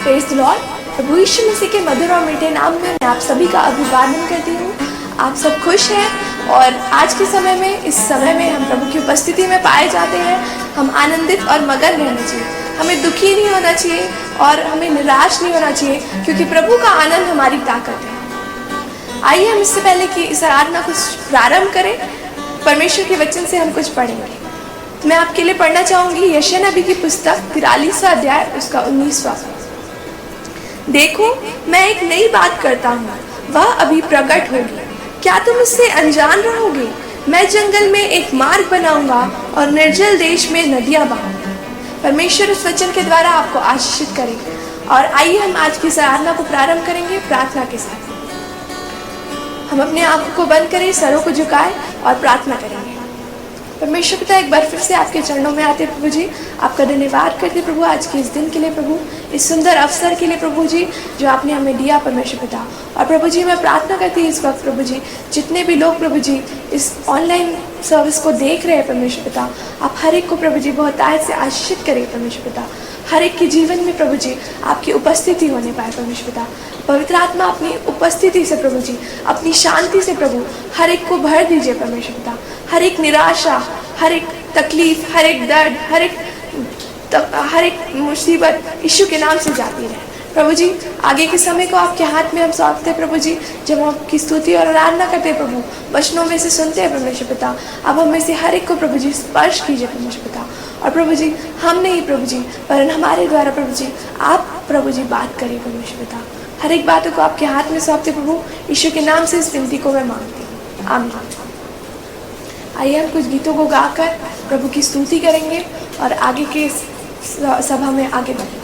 Praise the Lord. प्रभु यीशु मसीह के मधुर और मीठे नाम में मैं आप सभी का अभिवादन करती हूँ। आप सब खुश हैं और आज के समय में, इस समय में हम प्रभु की उपस्थिति में पाए जाते हैं। हम आनंदित और मगन रहना चाहिए, हमें दुखी नहीं होना चाहिए और हमें निराश नहीं होना चाहिए, क्योंकि प्रभु का आनंद हमारी ताकत है। आइए हम इससे पहले कि इस आराधना को प्रारंभ करें, परमेश्वर के वचन से हम कुछ पढ़ेंगे। मैं आपके लिए पढ़ना चाहूंगी यशायाह नबी की पुस्तक 43वां अध्याय उसका 19वां। देखो, मैं एक नई बात करता हूँ, वह अभी प्रकट होगी, क्या तुम इससे अनजान रहोगे? मैं जंगल में एक मार्ग बनाऊंगा और निर्जल देश में नदियां बहाऊंगा। परमेश्वर इस वचन के द्वारा आपको आशीषित करेंगे। और आइए हम आज की इस आराधना को प्रारंभ करेंगे प्रार्थना के साथ। हम अपने आंखों को बंद करें, सरों को झुकाएं और प्रार्थना करेंगे। परमेश्वर पिता, एक बार फिर से आपके चरणों में आते प्रभु जी, आपका धन्यवाद करते प्रभु आज के इस दिन के लिए, प्रभु इस सुंदर अवसर के लिए प्रभु जी जो आपने हमें दिया परमेश्वर पिता। और प्रभु जी मैं प्रार्थना करती हूँ इस वक्त प्रभु जी, जितने भी लोग प्रभु जी इस ऑनलाइन सर्विस को देख रहे हैं परमेश्वर पिता, आप हर एक को प्रभु जी बहुत आयत से आशीषित करें परमेश्वर पिता। हर एक के जीवन में प्रभु जी आपकी उपस्थिति होने पाए परमेश्वर पिता। पवित्र आत्मा अपनी उपस्थिति से प्रभु जी, अपनी शांति से प्रभु हर एक को भर दीजिए परमेश्वर पिता। हर एक निराशा, हर एक तकलीफ, हर एक दर्द, हर एक मुसीबत यीशु के नाम से जाती रहे प्रभु जी। आगे के समय को आपके हाथ में हम सौंपते प्रभु जी, जब हम आपकी स्तुति और आराधना करते प्रभु, वचनों में से सुनते हैं परमेश्वर पिता। अब हम में से हर एक को प्रभु जी स्पर्श कीजिए परमेश्वर पिता। और प्रभु जी हम नहीं प्रभु जी, पर हमारे द्वारा प्रभु जी आप प्रभु जी बात करिए परमेश्वर पिता। हर एक बातों को आपके हाथ में सौंपते प्रभु, यीशु के नाम से इस विनती को मैं मांगती हूँ, आमीन। आइए हम कुछ गीतों को गाकर प्रभु की स्तुति करेंगे और आगे के सभा में आगे बढ़ेंगे।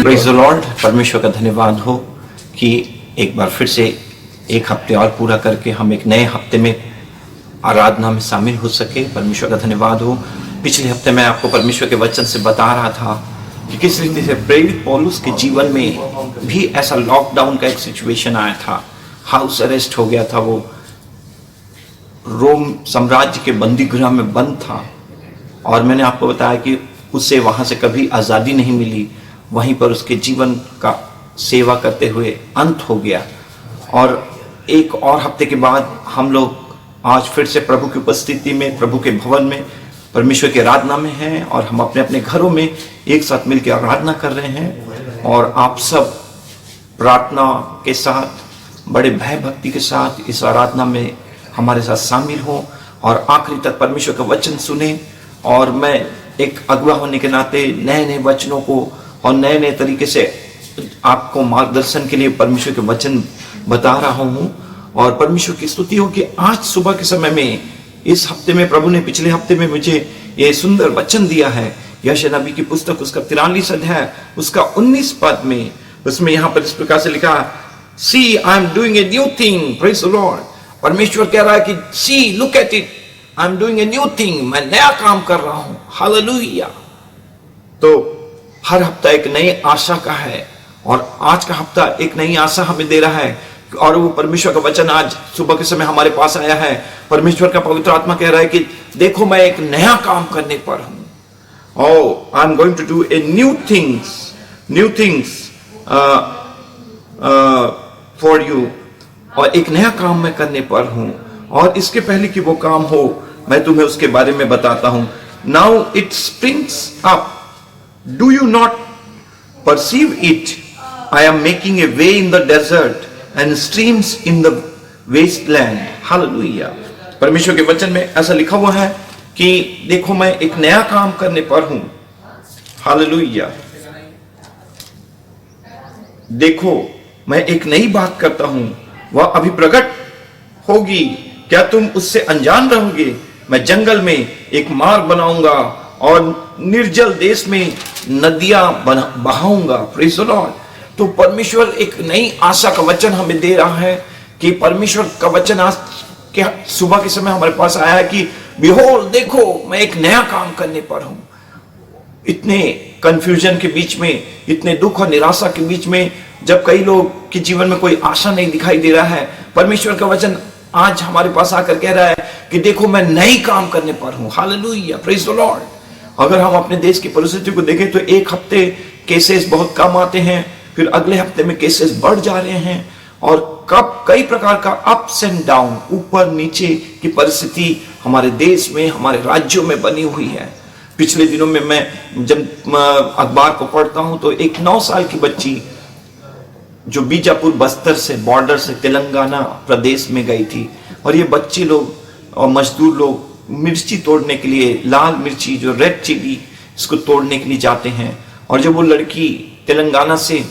Praise the Lord. परमेश्वर का धन्यवाद हो कि एक बार फिर से एक हफ्ते और पूरा करके हम एक नए हफ्ते में आराधना में शामिल हो सके। परमेश्वर का धन्यवाद हो। पिछले हफ्ते मैं आपको परमेश्वर के वचन से बता रहा था कि किस रीति से प्रेरित पौलुस के जीवन में भी ऐसा लॉकडाउन का एक सिचुएशन आया था। हाउस अरेस्ट हो गया था, वो रोम साम्राज्य के बंदी गृह में बंद था, और मैंने आपको बताया कि उसे वहां से कभी आज़ादी नहीं मिली। वहीं पर उसके जीवन का सेवा करते हुए अंत हो गया। और एक और हफ्ते के बाद हम लोग आज फिर से प्रभु की उपस्थिति में, प्रभु के भवन में, परमेश्वर की आराधना में हैं, और हम अपने अपने घरों में एक साथ मिलकर आराधना कर रहे हैं। और आप सब प्रार्थना के साथ, बड़े भय भक्ति के साथ इस आराधना में हमारे साथ शामिल हो और आखिरी तक परमेश्वर का वचन सुने। और मैं एक अगुवा होने के नाते नए नए वचनों को और नए नए तरीके से आपको मार्गदर्शन के लिए परमेश्वर के वचन बता रहा हूँ। और परमेश्वर की स्तुति हो कि आज सुबह के समय में, इस हफ्ते में प्रभु ने पिछले हफ्ते में मुझे ये सुंदर वचन दिया है। यशायाह नबी की पुस्तक उसका 43 अध्याय उसका 19 पद में, उसमें यहाँ पर इस प्रकार से लिखा, see I am doing a new thing, praise the Lord. परमेश्वर कह रहा है कि see, look at it, I am doing a new thing, मैं नया काम कर रहा हूं। हालेलुया। तो हर हफ्ता एक नई आशा का है, और आज का हफ्ता एक नई आशा हमें दे रहा है। और वो परमेश्वर का वचन आज सुबह के समय हमारे पास आया है। परमेश्वर का पवित्र आत्मा कह रहा है कि देखो मैं एक नया काम करने पर हूं। I am going to do a new things for you. और एक नया काम मैं करने पर हूं, और इसके पहले कि वो काम हो मैं तुम्हें उसके बारे में बताता हूं। Now it springs up, do you not perceive it? I am making a way in the desert and streams in the wasteland. Hallelujah. परमेश्वर के वचन में ऐसा लिखा हुआ है कि देखो मैं एक नया काम करने पर हूं। हालेलुया। देखो मैं एक नई बात करता हूं, वह अभी प्रकट होगी, क्या तुम उससे अनजान रहोगे? मैं जंगल में एक मार्ग बनाऊंगा और निर्जल देश में नदियां बहाऊंगा। Praise the Lord. तो परमेश्वर एक नई आशा का वचन हमें दे रहा है कि परमेश्वर का वचन आज के सुबह के समय हमारे पास आया है कि बिहोल्ड, देखो मैं एक नया काम करने पर हूं। इतने कंफ्यूजन के बीच में, इतने दुख और निराशा के बीच में, जब कई लोग के जीवन में कोई आशा नहीं दिखाई दे रहा है, परमेश्वर का वचन आज हमारे पास आकर कह रहा है कि देखो मैं नई काम करने पर हूं। Hallelujah, praise the Lord. अगर हम अपने देश की परिस्थिति को देखें तो एक हफ्ते केसेस बहुत कम आते हैं, फिर अगले हफ्ते में केसेस बढ़ जा रहे हैं, और कब कई प्रकार का अप्स एंड डाउन, ऊपर नीचे की परिस्थिति हमारे देश में, हमारे राज्यों में बनी हुई है। पिछले दिनों में मैं जब अखबार को पढ़ता हूं तो एक 9 साल की बच्ची जो बीजापुर बस्तर से, बॉर्डर से तेलंगाना प्रदेश में गई थी, और ये बच्चे लोग और मजदूर लोग मिर्ची तोड़ने के लिए, लाल मिर्ची जो रेड चिली, इसको तोड़ने के लिए जाते हैं। और जब वो लड़की तेलंगाना से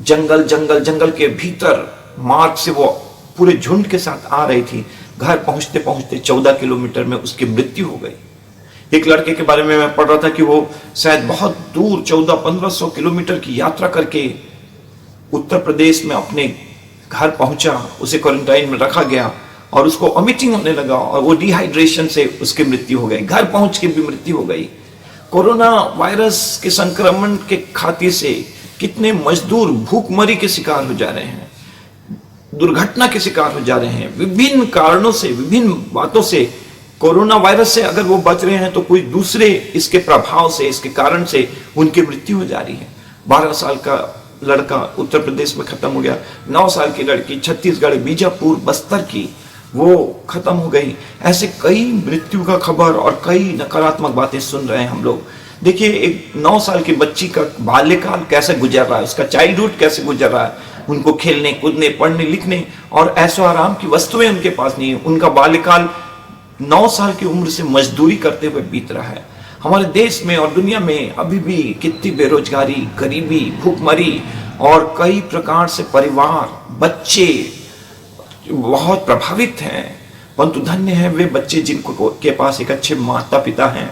जंगल के भीतर मार्ग से वो पूरे झुंड के साथ आ रही थी, घर पहुंचते पहुंचते 14 किलोमीटर में उसकी मृत्यु हो गई। एक लड़के के बारे में मैं पढ़ रहा था कि वो शायद बहुत दूर 1400-1500 किलोमीटर की यात्रा करके उत्तर प्रदेश में अपने घर पहुंचा, उसे क्वारंटाइन में रखा गया और उसको वॉमिटिंग होने लगा और वो डिहाइड्रेशन से उसकी मृत्यु हो गई। घर पहुंच के भी मृत्यु हो गई। कोरोना वायरस के संक्रमण के खातिर से कितने मजदूर भूखमरी के शिकार हो जा रहे हैं, दुर्घटना के शिकार हो जा रहे हैं, विभिन्न कारणों से, विभिन्न बातों से। कोरोना वायरस से अगर वो बच रहे हैं तो कोई दूसरे इसके प्रभाव से, इसके कारण से उनकी मृत्यु हो जा रही है। 12 साल का लड़का उत्तर प्रदेश में खत्म हो गया, 9 साल की लड़की छत्तीसगढ़ बीजापुर बस्तर की, वो खत्म हो गई। ऐसे कई मृत्यु का खबर और कई नकारात्मक बातें सुन रहे हैं हम लोग। देखिए, एक 9 साल की बच्ची का बाल्यकाल कैसे गुजर रहा है, उसका चाइल्डहुड कैसे गुजर रहा है। उनको खेलने कूदने, पढ़ने लिखने और ऐसो आराम की वस्तुएं उनके पास नहीं है। उनका बाल्यकाल 9 साल की उम्र से मजदूरी करते हुए बीत रहा है। हमारे देश में और दुनिया में अभी भी कितनी बेरोजगारी, गरीबी, भूखमरी और कई प्रकार से परिवार, बच्चे बहुत प्रभावित हैं। परंतु धन्य है वे बच्चे जिनको के पास एक अच्छे माता पिता हैं,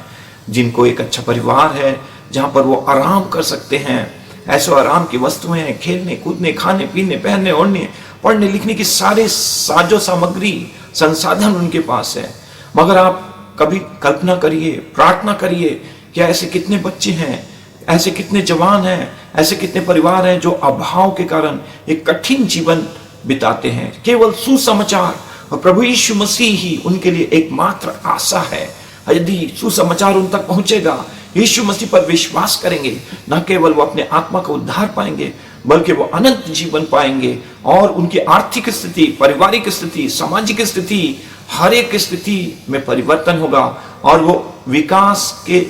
जिनको एक अच्छा परिवार है, जहां पर वो आराम कर सकते हैं। ऐसो आराम की वस्तुएं हैं, खेलने कूदने, खाने पीने, पहनने ओढ़ने, पढ़ने लिखने की सारे साजो सामग्री, संसाधन उनके पास है। मगर आप कभी कल्पना करिए, प्रार्थना करिए कि ऐसे कितने बच्चे हैं, ऐसे कितने जवान हैं, ऐसे कितने परिवार हैं जो अभाव के कारण एक कठिन जीवन बिताते हैं। केवल सुसमाचार और प्रभु यीशु मसीह ही उनके लिए एकमात्र आशा है। यदि सुसमाचार उन तक पहुंचेगा, यीशु मसीह पर विश्वास करेंगे, न केवल वो अपने आत्मा का उद्धार पाएंगे बल्कि वो अनंत जीवन पाएंगे और उनकी आर्थिक स्थिति, पारिवारिक स्थिति, सामाजिक स्थिति, हर एक स्थिति में परिवर्तन होगा और वो विकास के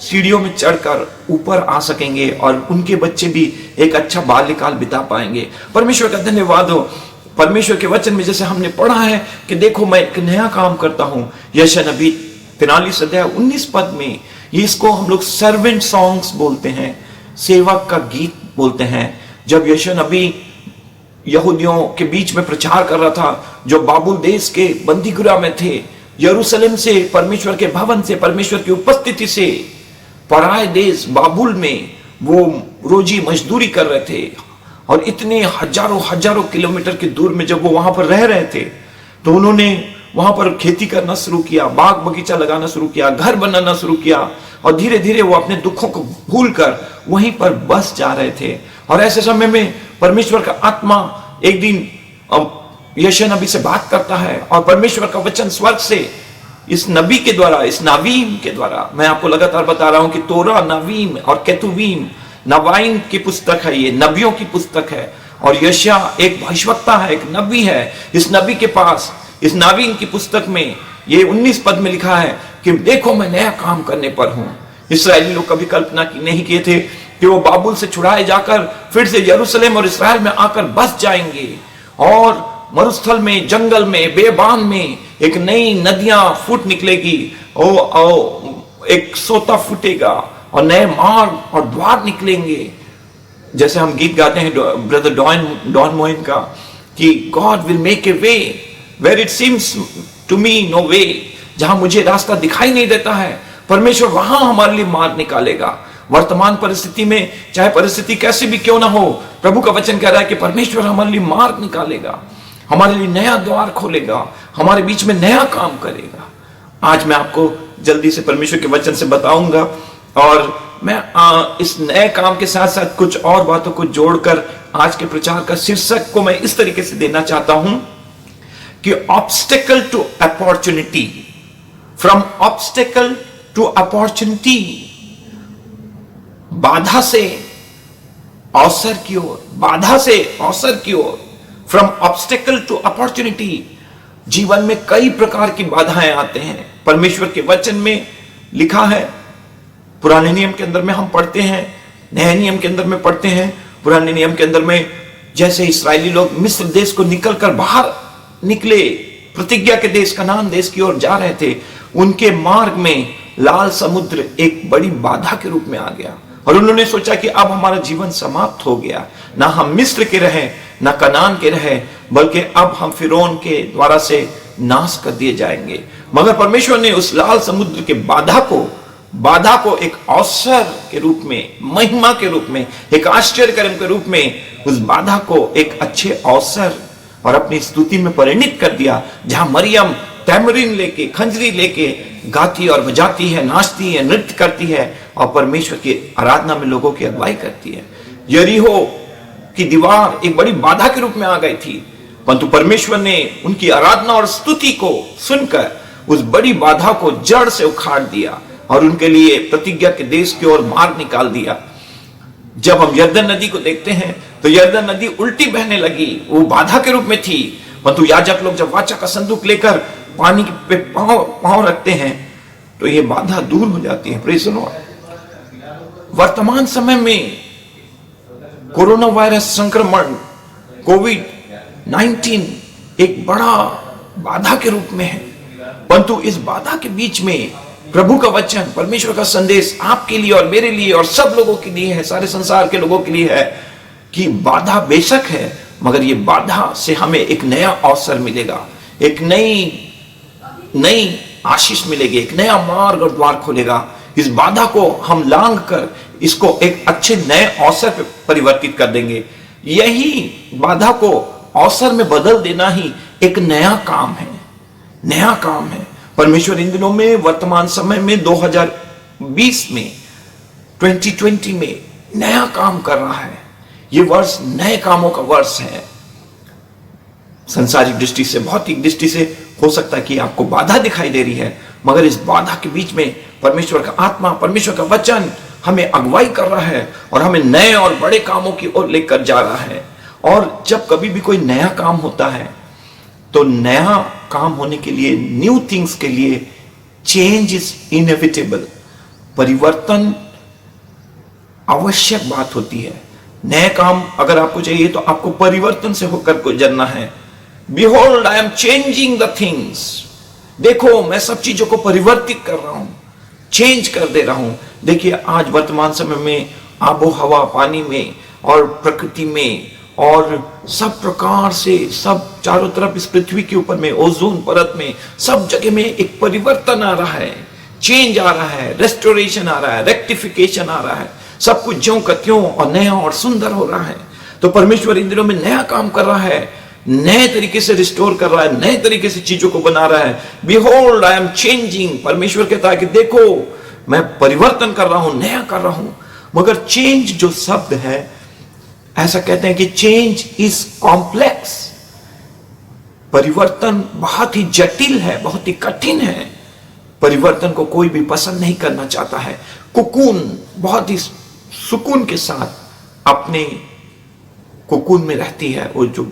सीढ़ियों में चढ़कर ऊपर आ सकेंगे और उनके बच्चे भी एक अच्छा बाल्यकाल बिता पाएंगे। परमेश्वर का धन्यवाद हो। परमेश्वर के वचन में जैसे हमने पढ़ा है कि देखो मैं एक नया काम करता हूं, यशायाह नबी 43 अध्याय 19 पद में, इसको हम लोग सर्वेंट सॉन्ग्स बोलते हैं, सेवक का गीत बोलते हैं। जब यशायाह नबी यहूदियों के बीच में प्रचार कर रहा था, जो बाबुल देश के बंदीगृह में थे, यरूशलेम से, परमेश्वर के भवन से, परमेश्वर की उपस्थिति से पराए देश बाबुल में वो रोजी मजदूरी कर रहे थे और इतने हजारों किलोमीटर की दूर में जब वो वहां पर रह रहे थे तो उन्होंने वहां पर खेती करना शुरू किया, बाग बगीचा लगाना शुरू किया, घर बनाना शुरू किया और धीरे धीरे वो अपने दुखों को भूलकर वहीं पर बस जा रहे थे। और ऐसे समय में परमेश्वर का आत्मा एक दिन यशायाह नबी से बात करता है और परमेश्वर का वचन स्वर्ग से इस नबी के द्वारा, इस नावीम के द्वारा, मैं आपको लगातार बता रहा हूं कि तोरा, नावीम और केतुवीम, नवाइन की पुस्तक है, ये नबियों की पुस्तक है और यशायाह एक भविष्यवक्ता है, एक नबी है। इस नबी के पास इस नावीम की पुस्तक में ये 19 पद में लिखा है कि देखो मैं नया काम करने पर हूं। इस्राएली लोग कभी कल्पना नहीं किए थे कि वो बाबुल से छुड़ाए जाकर फिर से यरूशलेम और इस्राएल में आकर बस जाएंगे और मरुस्थल में, जंगल में, बेबान में एक नई नदियां फूट निकलेगी, एक सोता फूटेगा और नए मार्ग और द्वार निकलेंगे। जैसे हम गीत गाते हैं ब्रदर डॉन मोइन का कि God will make a way where it seems to me no way, जहां मुझे रास्ता दिखाई नहीं देता है, परमेश्वर वहां हमारे लिए मार्ग निकालेगा। वर्तमान परिस्थिति में चाहे परिस्थिति कैसी भी क्यों ना हो, प्रभु का वचन कह रहा है कि परमेश्वर हमारे लिए मार्ग निकालेगा, हमारे लिए नया द्वार खोलेगा, हमारे बीच में नया काम करेगा। आज मैं आपको जल्दी से परमेश्वर के वचन से बताऊंगा और मैं इस नए काम के साथ साथ कुछ और बातों को जोड़कर आज के प्रचार का शीर्षक को मैं इस तरीके से देना चाहता हूं कि obstacle to opportunity, from obstacle to opportunity, बाधा से अवसर की ओर, बाधा से अवसर की ओर, फ्रॉम ऑब्स्टेकल टू अपॉर्चुनिटी। जीवन में कई प्रकार की बाधाएं आते हैं। परमेश्वर के वचन में लिखा है, पुराने नियम के अंदर में हम पढ़ते हैं, नए नियम के अंदर में पढ़ते हैं। पुराने नियम के अंदर में जैसे इस्राएली लोग मिस्र देश को निकलकर बाहर निकले, प्रतिज्ञा के देश, कनान देश की ओर जा रहे थे, उनके मार्ग में लाल समुद्र एक बड़ी बाधा के रूप में आ गया और उन्होंने सोचा कि अब हमारा जीवन समाप्त हो गया, ना हम मिस्र के रहे, ना कनान के रहे, बल्कि अब हम फिरौन के द्वारा से नाश कर दिए जाएंगे। मगर परमेश्वर ने उस लाल समुद्र के बाधा को एक अवसर के रूप में, महिमा के रूप में, एक आश्चर्यकर्म के रूप में उस बाधा को एक अच्छे अवसर और अपनी स्तुति में परिणित कर दिया, जहां मरियम तैमरीन लेके, खंजरी लेके गाती और बजाती है, नाचती है, नृत्य करती है और परमेश्वर की आराधना में लोगों की अगुवाई करती है। यरीहो की दीवार एक बड़ी बाधा के रूप में आ गई थी, परंतु परमेश्वर ने उनकी आराधना और स्तुति को सुनकर उस बड़ी बाधा को जड़ से उखाड़ दिया और उनके लिए प्रतिज्ञा के देश की ओर मार्ग निकाल दिया। जब हम यरदन नदी को देखते हैं तो यरदन नदी उल्टी बहने लगी, वो बाधा के रूप में थी, परंतु याजक लोग जब वाचा का संदूक लेकर पानी पे पांव रखते हैं तो ये बाधा दूर हो जाती है। Praise the Lord. वर्तमान समय में कोरोना वायरस संक्रमण कोविड-19 एक बड़ा बाधा के रूप में है, परंतु इस बाधा के बीच में प्रभु का वचन, परमेश्वर का संदेश आपके लिए और मेरे लिए और सब लोगों के लिए है, सारे संसार के लोगों के लिए है कि बाधा बेशक है, मगर ये बाधा से हमें एक नया अवसर मिलेगा, एक नई आशीष मिलेगी, एक नया मार्ग और द्वार खोलेगा। इस बाधा को हम लांघ कर इसको एक अच्छे नए अवसर पर परिवर्तित कर देंगे। यही बाधा को अवसर में बदल देना ही एक नया काम है, नया काम है। परमेश्वर इन दिनों में, वर्तमान समय में, 2020 में, 2020 में नया काम कर रहा है। ये वर्ष नए कामों का वर्ष है। संसारिक दृष्टि से, भौतिक दृष्टि से हो सकता है कि आपको बाधा दिखाई दे रही है, मगर इस बाधा के बीच में परमेश्वर का आत्मा, परमेश्वर का वचन हमें अगुवाई कर रहा है और हमें नए और बड़े कामों की ओर लेकर जा रहा है। और जब कभी भी कोई नया काम होता है तो नया काम होने के लिए, न्यू थिंग्स के लिए चेंज इज इनएविटेबल। परिवर्तन आवश्यक बात होती है। नए काम अगर आपको चाहिए तो आपको परिवर्तन से होकर गुजरना है। Behold, I am changing the things. देखो, मैं सब चीजों को परिवर्तित कर रहा हूं, चेंज कर दे रहा हूं। देखिए, आज वर्तमान समय में आबो हवा, पानी में और प्रकृति में और सब प्रकार से, सब चारों तरफ इस पृथ्वी के ऊपर में, ओजोन परत में, सब जगह में एक परिवर्तन आ रहा है, चेंज आ रहा है, रेस्टोरेशन आ रहा है, रेक्टिफिकेशन आ रहा है। सब कुछ ज्यों का त्यों और नया और सुंदर हो रहा है। तो परमेश्वर इन दिनों में नया काम कर रहा है, नए तरीके से रिस्टोर कर रहा है, नए तरीके से चीजों को बना रहा है। Behold, I am changing. परमेश्वर कहता है कि देखो, मैं परिवर्तन कर रहा हूं, नया कर रहा हूं। मगर चेंज जो शब्द है, ऐसा कहते हैं कि चेंज इज कॉम्प्लेक्स। परिवर्तन बहुत ही जटिल है, बहुत ही कठिन है। परिवर्तन को कोई भी पसंद नहीं करना चाहता है। कुकून बहुत ही सुकून के साथ अपने कुकून में रहती है। वो जो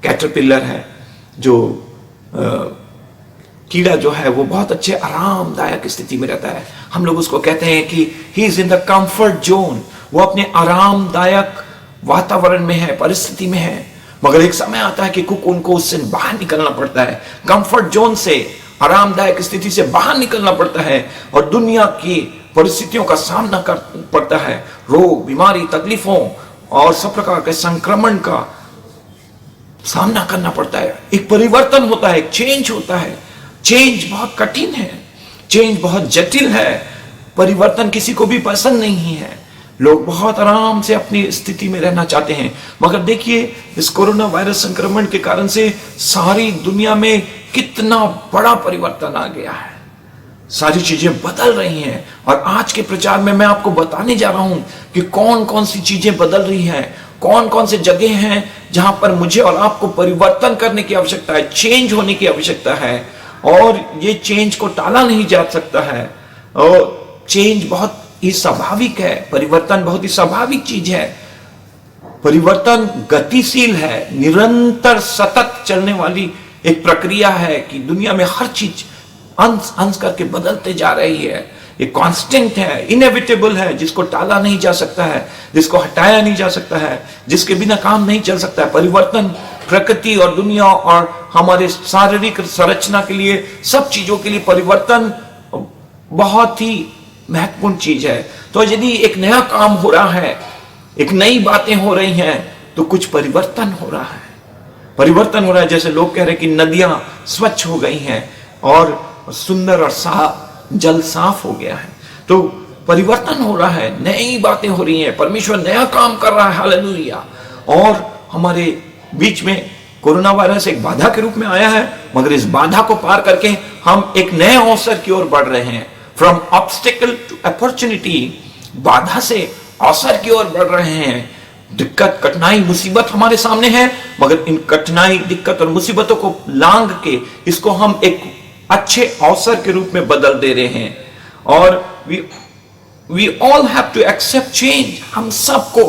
कैटरपिलर है, जो कीड़ा जो है, वो बहुत अच्छे आरामदायक स्थिति में रहता है। हम लोग उसको कहते हैं कि he is in the comfort zone. वो अपने आरामदायक वातावरण में है, परिस्थिति में है। मगर एक समय आता है कि कुकून को उससे बाहर निकलना पड़ता है, कंफर्ट जोन से, आरामदायक स्थिति से बाहर निकलना पड़ता है और दुनिया की परिस्थितियों का सामना कर पड़ता है। रोग, बीमारी, तकलीफों और सब प्रकार के संक्रमण का सामना करना पड़ता है। एक परिवर्तन होता है, एक चेंज होता है। चेंज बहुत कठिन है, चेंज बहुत जटिल है। परिवर्तन किसी को भी पसंद नहीं है। लोग बहुत आराम से अपनी स्थिति में रहना चाहते हैं। मगर देखिए, इस कोरोना वायरस संक्रमण के कारण से सारी दुनिया में कितना बड़ा परिवर्तन आ गया है। सारी चीजें बदल रही हैं और आज के प्रचार में मैं आपको बताने जा रहा हूं कि कौन कौन सी चीजें बदल रही हैं, कौन कौन से जगह हैं जहां पर मुझे और आपको परिवर्तन करने की आवश्यकता है, चेंज होने की आवश्यकता है। और ये चेंज को टाला नहीं जा सकता है। और चेंज बहुत ही स्वाभाविक है, परिवर्तन बहुत ही स्वाभाविक चीज है। परिवर्तन गतिशील है, निरंतर सतत चलने वाली एक प्रक्रिया है कि दुनिया में हर चीज अंश अंश करके बदलते जा रही है। ये कांस्टेंट है, इनएविटेबल है, जिसको टाला नहीं जा सकता है, जिसको हटाया नहीं जा सकता है, जिसके बिना काम नहीं चल सकता है। परिवर्तन प्रकृति और दुनिया और हमारे शारीरिक संरचना के लिए, सब चीजों के लिए परिवर्तन बहुत ही महत्वपूर्ण चीज है। तो यदि एक नया काम हो रहा है, एक नई बातें हो रही हैं, तो कुछ परिवर्तन हो रहा है। परिवर्तन हो रहा है, जैसे लोग कह रहे हैं कि नदियां स्वच्छ हो गई हैं और सुंदर और साफ जल साफ हो गया है। तो परिवर्तन हो रहा है, नई बातें हो रही हैं, परमेश्वर नया काम कर रहा है। हालेलुया। और हमारे बीच में कोरोना वायरस एक बाधा के रूप में आया है, मगर इस बाधा को पार करके हम एक नए अवसर की ओर बढ़ रहे हैं। फ्रॉम ऑब्स्टिकल टू अपॉर्चुनिटी, बाधा से अवसर की ओर बढ़ रहे हैं। दिक्कत, कठिनाई, मुसीबत हमारे सामने है, मगर इन कठिनाई, दिक्कत और मुसीबतों को लांघ के इसको हम एक अच्छे अवसर के रूप में बदल दे रहे हैं। और we all have to accept change। हम सबको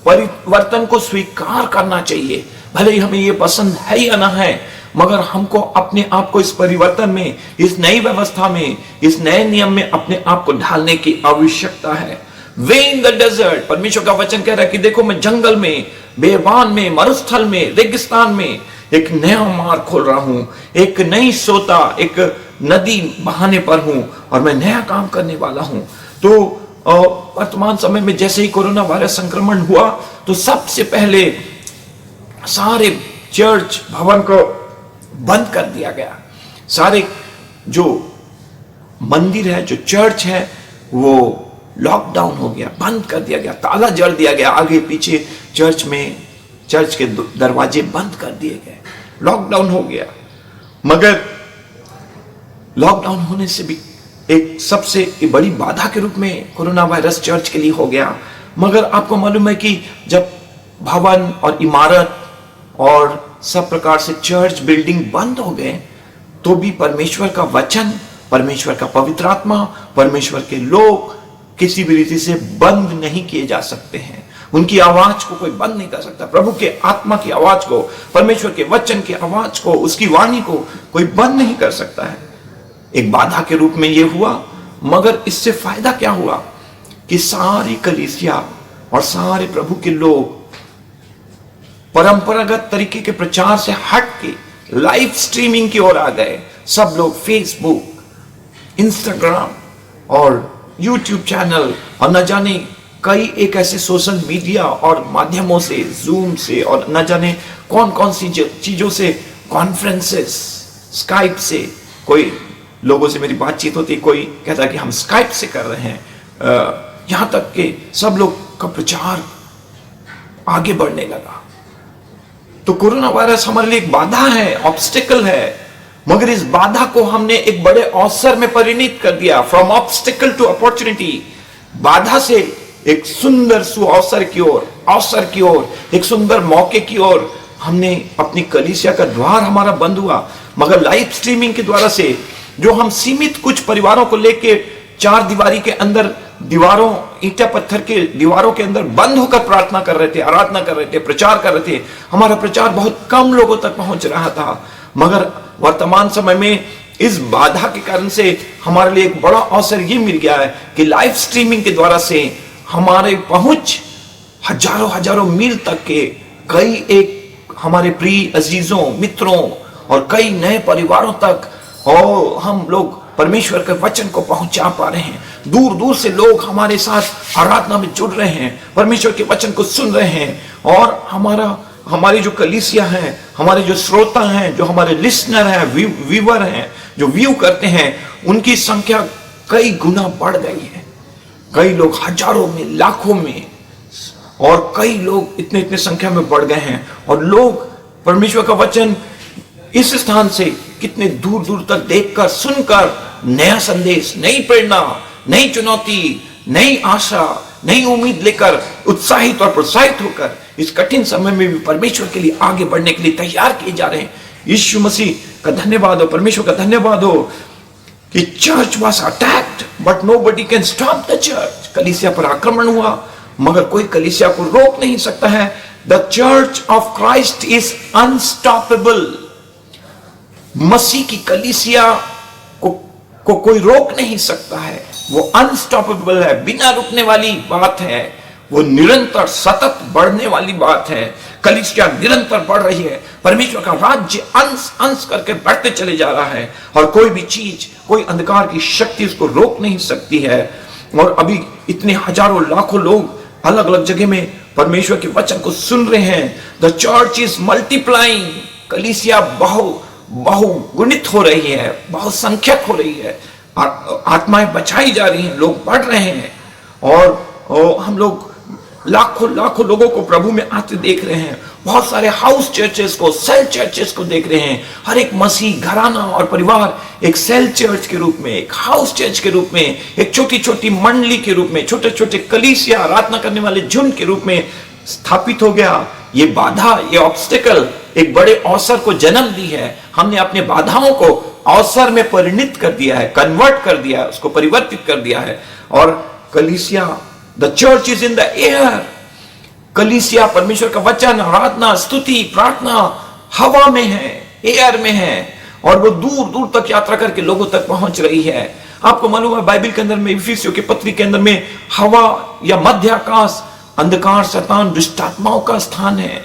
परिवर्तन को स्वीकार करना चाहिए, भले ही हमें ये पसंद है या ना है, मगर हमको अपने आप को इस परिवर्तन में, इस नई व्यवस्था में, इस नए नियम में अपने आप को ढालने की आवश्यकता है। वे इन द डेजर्ट, परमेश्वर का वचन कह रहा है कि देखो, मैं जंगल में, बेबान में, मरुस्थल में, रेगिस्तान में एक नया मार्ग खोल रहा हूं, एक नई सोता, एक नदी बहाने पर हूं और मैं नया काम करने वाला हूं। तो वर्तमान समय में जैसे ही कोरोना वायरस संक्रमण हुआ, तो सबसे पहले सारे चर्च भवन को बंद कर दिया गया। सारे जो मंदिर है, जो चर्च है, वो लॉकडाउन हो गया, बंद कर दिया गया, ताला जड़ दिया गया। आगे पीछे चर्च के दरवाजे बंद कर दिए गए, लॉकडाउन हो गया। मगर लॉकडाउन होने से भी एक सबसे बड़ी बाधा के रूप में कोरोना वायरस चर्च के लिए हो गया। मगर आपको मालूम है कि जब भवन और इमारत और सब प्रकार से चर्च बिल्डिंग बंद हो गए, तो भी परमेश्वर का वचन, परमेश्वर का पवित्र आत्मा, परमेश्वर के लोग किसी भी रीति से बंद नहीं किए जा सकते हैं। उनकी आवाज को कोई बंद नहीं कर सकता। प्रभु के आत्मा की आवाज को, परमेश्वर के वचन की आवाज को, उसकी वाणी को कोई बंद नहीं कर सकता है। एक बाधा के रूप में यह हुआ, मगर इससे फायदा क्या हुआ कि सारी कलीसिया और सारे प्रभु के लोग परंपरागत तरीके के प्रचार से हट के लाइव स्ट्रीमिंग की ओर आ गए। सब लोग फेसबुक, इंस्टाग्राम और यूट्यूब चैनल और न जाने कई एक ऐसे सोशल मीडिया और माध्यमों से, जूम से और न जाने कौन कौन सी चीजों से, कॉन्फ्रेंसेस, स्काइप से, कोई लोगों से मेरी बातचीत होती, कोई कहता कि हम स्काइप से कर रहे हैं, यहां तक कि सब लोग का प्रचार आगे बढ़ने लगा। तो कोरोना वायरस हमारे लिए एक बाधा है, ऑब्स्टिकल है, मगर इस बाधा को हमने एक बड़े अवसर में परिणत कर दिया। फ्रॉम ऑब्स्टिकल टू अपॉर्चुनिटी, बाधा से एक सुंदर सुअवसर की ओर, अवसर की ओर, एक सुंदर मौके की ओर हमने अपनी कलीसिया का द्वार हमारा बंद हुआ। मगर लाइव स्ट्रीमिंग के द्वारा से जो हम सीमित कुछ परिवारों को लेके चार दीवारी के अंदर, दीवारों, ईंटा पत्थर के दीवारों के अंदर बंद होकर प्रार्थना कर रहे थे, आराधना कर रहे थे, प्रचार कर रहे थे, हमारा प्रचार बहुत कम लोगों तक पहुंच रहा था। मगर वर्तमान समय में इस बाधा के कारण से हमारे लिए एक बड़ा अवसर ये मिल गया है कि लाइव स्ट्रीमिंग के द्वारा से हमारे पहुंच हजारों हजारों मील तक के कई एक हमारे प्रिय अजीजों, मित्रों और कई नए परिवारों तक, और हम लोग परमेश्वर के वचन को पहुंचा पा रहे हैं। दूर दूर से लोग हमारे साथ आराधना में जुड़ रहे हैं, परमेश्वर के वचन को सुन रहे हैं, और हमारी जो कलीसिया हैं, हमारे जो श्रोता हैं, जो हमारे लिसनर हैं, व्यूअर हैं, जो व्यू करते हैं, उनकी संख्या कई गुना बढ़ गई है। कई लोग हजारों में, लाखों में, और कई लोग इतने इतने संख्या में बढ़ गए हैं। और लोग परमेश्वर का वचन इस स्थान से कितने दूर दूर तक देखकर, सुनकर नया संदेश, नई प्रेरणा, नई चुनौती, नई आशा, नई उम्मीद लेकर उत्साहित और प्रोत्साहित होकर इस कठिन समय में भी परमेश्वर के लिए आगे बढ़ने के लिए तैयार किए जा रहे हैं। यीशु मसीह का धन्यवाद हो, परमेश्वर का धन्यवाद हो कि church was attacked but nobody can stop the church. कलीसिया पर आक्रमण हुआ, मगर कोई कलीसिया को रोक नहीं सकता है। The church of Christ is unstoppable. मसीह की कलीसिया को कोई रोक नहीं सकता है। वो अनस्टॉपेबल है, बिना रुकने वाली बात है, वो निरंतर सतत बढ़ने वाली बात है। कलीसिया निरंतर बढ़ रही है, परमेश्वर का राज्य अंश अंश करके बढ़ते चले जा रहा है, और कोई भी चीज, कोई अंधकार की शक्ति उसको रोक नहीं सकती है। और अभी इतने हजारों लाखों लोग अलग अलग जगह में परमेश्वर के वचन को सुन रहे हैं। The church is multiplying. कलीसिया बहुगुणित हो रही है, बहुसंख्यक हो रही है, आत्माएं बचाई जा रही हैं, लोग बढ़ रहे हैं, और हम लोग लाखों लाखों लोगों को प्रभु में आते देख रहे हैं। बहुत सारे हाउस चर्चेस को, सेल चर्चेस को देख रहे हैं। हर एक मसीह घराना और परिवार एक सेल चर्च के रूप में, एक हाउस चर्च के रूप में, एक छोटी छोटी मंडली के रूप में, छोटे छोटे कलीसिया, आराधना करने वाले झुंड के रूप में स्थापित हो गया। ये बाधा, ये ऑब्स्टिकल एक बड़े अवसर को जन्म दी है। हमने अपने बाधाओं को अवसर में परिणित कर दिया है, कन्वर्ट कर दिया है, उसको परिवर्तित कर दिया है। और कलीसिया, the church is in the air. कलीसिया परमेश्वर का वचन, आराधना, स्तुति, प्रार्थना हवा में है, एयर में है, और वो दूर दूर तक यात्रा करके लोगों तक पहुंच रही है। आपको मालूम है बाइबल के अंदर में, इफिसियों की पत्री के अंदर में, हवा या मध्य आकाश अंधकार, शैतान, दुष्टात्माओं का स्थान है।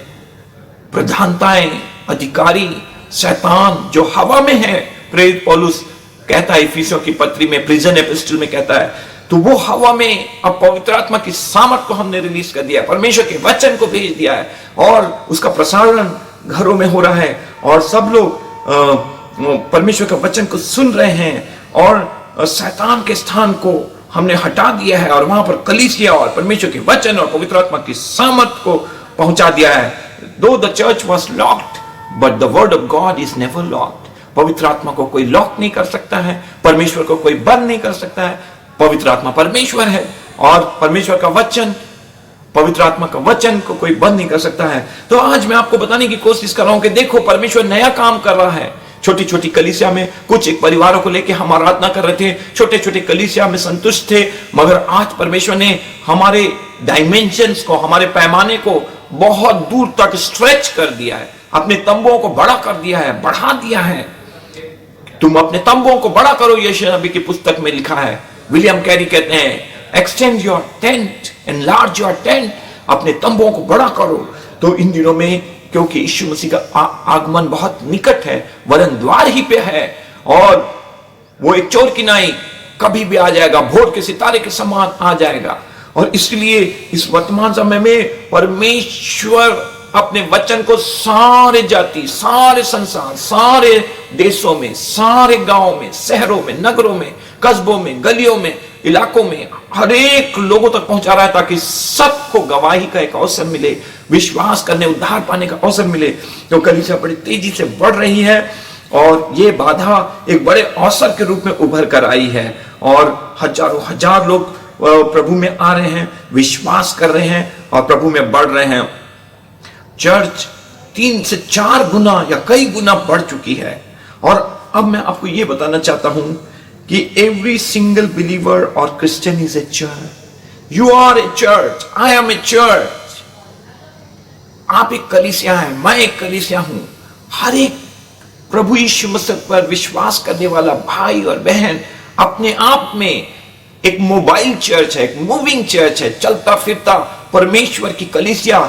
प्रधानताएं, अधिकारी, शैतान जो हवा में है, प्रेरित पौलुस कहता है इफिसियों की पत्री में, प्रिजन एपिस्टल में कहता है, तो वो हवा में अब पवित्र आत्मा की सामर्थ को हमने रिलीज कर दिया, परमेश्वर के वचन को भेज दिया है, और उसका प्रसारण घरों में हो रहा है, और सब लोग परमेश्वर का वचन को सुन रहे हैं, और शैतान के स्थान को हमने हटा दिया है, और वहां पर कलीसिया और परमेश्वर के वचन और पवित्र आत्मा की सामर्थ को पहुंचा दिया है। Though the church was locked, but the word of God is never locked. पवित्र आत्मा को कोई लॉक नहीं कर सकता है, परमेश्वर को कोई बंद नहीं कर सकता है। पवित्र आत्मा परमेश्वर है, और परमेश्वर का वचन पवित्र आत्मा का वचन को कोई बंद नहीं कर सकता है। तो आज मैं आपको बताने की कोशिश कर रहा हूं कि देखो परमेश्वर नया काम कर रहा है। छोटी छोटी कलीसिया में कुछ एक परिवारों को लेकर हम आराधना कर रहे थे, छोटे छोटे कलीसिया में संतुष्ट थे, मगर आज परमेश्वर ने हमारे डायमेंशंस को, हमारे पैमाने को बहुत दूर तक स्ट्रेच कर दिया है, अपने तंबुओं को बड़ा कर दिया है, बढ़ा दिया है। तुम अपने तंबुओं को बड़ा करो, यशायाह नबी की पुस्तक में लिखा है। विलियम कैरी कहते हैं extend your tent, enlarge your tent, अपने तंबुओं को बड़ा करो। तो इन दिनों में क्योंकि यीशु मसीह का आगमन बहुत निकट है, वरन द्वार ही पे है, और वो एक चोर की नाई कभी भी आ जाएगा, भोर के सितारे के समान आ जाएगा। और इसलिए इस वर्तमान समय में परमेश्वर अपने वचन को सारे जाति, सारे संसार, सारे देशों में, सारे गांवों में, शहरों में, नगरों में, कस्बों में, गलियों में, इलाकों में हर एक लोगों तक पहुंचा रहा है, ताकि सबको गवाही का एक अवसर मिले, विश्वास करने, उद्धार पाने का अवसर मिले। तो कलीसिया बड़ी तेजी से बढ़ रही है और ये बाधा एक बड़े अवसर के रूप में उभर कर आई है, और हजारों हजार लोग प्रभु में आ रहे हैं, विश्वास कर रहे हैं और प्रभु में बढ़ रहे हैं। चर्च 3 से 4 गुना या कई गुना बढ़ चुकी है। और अब मैं आपको यह बताना चाहता हूं कि एवरी सिंगल बिलीवर और Christian is a church. You are a church, I am a church. आप एक कलीसिया है, मैं एक कलीसिया हूं। हर एक प्रभु यीशु मसीह पर विश्वास करने वाला भाई और बहन अपने आप में एक मोबाइल चर्च है, एक मूविंग चर्च है, चलता फिरता परमेश्वर की कलीसिया